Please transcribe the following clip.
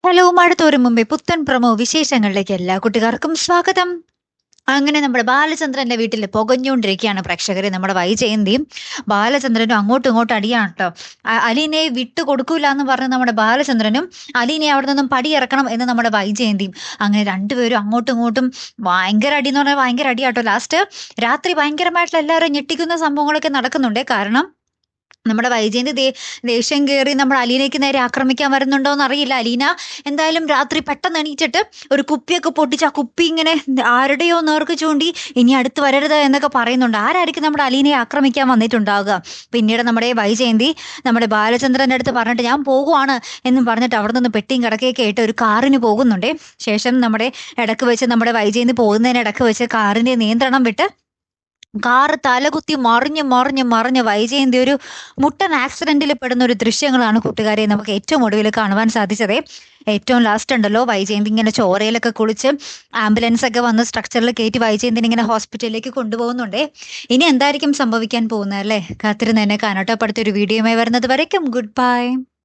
Hello മഴത്തോരും മുമ്പേ പുത്തൻ promo വിശേഷങ്ങളിലേക്ക് എല്ലാ കുട്ടികാർക്കും സ്വാഗതം. അങ്ങനെ നമ്മുടെ ബാലചന്ദ്രന്റെ വീട്ടിൽ പുകഞ്ഞുകൊണ്ടിരിക്കുകയാണ് പ്രേക്ഷകരെ. നമ്മുടെ വൈജയന്തിയും ബാലചന്ദ്രനും അങ്ങോട്ടും ഇങ്ങോട്ടും അടിയാണ് കേട്ടോ. അലീനയെ വിട്ടു കൊടുക്കൂല എന്ന് പറഞ്ഞ് നമ്മുടെ ബാലചന്ദ്രനും അലീനയെ അവിടെ നിന്നും പടിയിറക്കണം എന്ന് നമ്മുടെ വൈജയന്തിയും. അങ്ങനെ രണ്ടുപേരും അങ്ങോട്ടും ഇങ്ങോട്ടും ഭയങ്കര അടി എന്ന് പറഞ്ഞാൽ ഭയങ്കര അടിയാട്ടോ. ലാസ്റ്റ് രാത്രി ഭയങ്കരമായിട്ടുള്ള എല്ലാവരും ഞെട്ടിക്കുന്ന സംഭവങ്ങളൊക്കെ നടക്കുന്നുണ്ട്. കാരണം നമ്മുടെ വൈജയന്തി ദേഷ്യം കയറി നമ്മുടെ അലീനയ്ക്ക് നേരെ ആക്രമിക്കാൻ വരുന്നുണ്ടോന്ന് അറിയില്ല. അലീന എന്തായാലും രാത്രി പെട്ടെന്ന് എണീറ്റിട്ട് ഒരു കുപ്പിയൊക്കെ പൊട്ടിച്ച് ആ കുപ്പി ഇങ്ങനെ ആരുടെയോ നേർക്ക് ചൂണ്ടി ഇനി അടുത്ത് വരരുത് എന്നൊക്കെ പറയുന്നുണ്ട്. ആരായിരിക്കും നമ്മുടെ അലീനയെ ആക്രമിക്കാൻ വന്നിട്ടുണ്ടാവുക? പിന്നീട് നമ്മുടെ വൈജയന്തി നമ്മുടെ ബാലചന്ദ്രന്റെ അടുത്ത് പറഞ്ഞിട്ട് ഞാൻ പോകുവാണ് എന്നും പറഞ്ഞിട്ട് അവിടെ നിന്ന് പെട്ടിയും കിടക്കുകയൊക്കെ ആയിട്ട് ഒരു കാറിന് പോകുന്നുണ്ട്. ശേഷം നമ്മുടെ ഇടക്ക് വെച്ച് നമ്മുടെ വൈജയന്തി പോകുന്നതിന് ഇടക്ക് വെച്ച് കാറിന്റെ നിയന്ത്രണം വിട്ട് കാറ് തലകുത്തി മറിഞ്ഞ് വൈജയന്തി ഒരു മുട്ടൻ ആക്സിഡന്റിൽ പെടുന്ന ഒരു ദൃശ്യങ്ങളാണ് കൂട്ടുകാരെ നമുക്ക് ഏറ്റവും ഒടുവിൽ കാണുവാൻ സാധിച്ചത്. ഏറ്റവും ലാസ്റ്റ് ഉണ്ടല്ലോ വൈജയന്തി ഇങ്ങനെ ചോരയിലൊക്കെ കുളിച്ച് ആംബുലൻസ് ഒക്കെ വന്ന് സ്ട്രക്ചറിൽ കയറ്റി വൈജയന്തിനെ ഇങ്ങനെ ഹോസ്പിറ്റലിലേക്ക് കൊണ്ടുപോകുന്നുണ്ട്. ഇനി എന്തായിരിക്കും സംഭവിക്കാൻ പോകുന്നത് അല്ലേ? കാത്തിരുന്ന് എന്നെ കാണട്ടെ. അടുത്തൊരു വീഡിയോയുമായി വരുന്നത് വരയ്ക്കും ഗുഡ് ബൈ.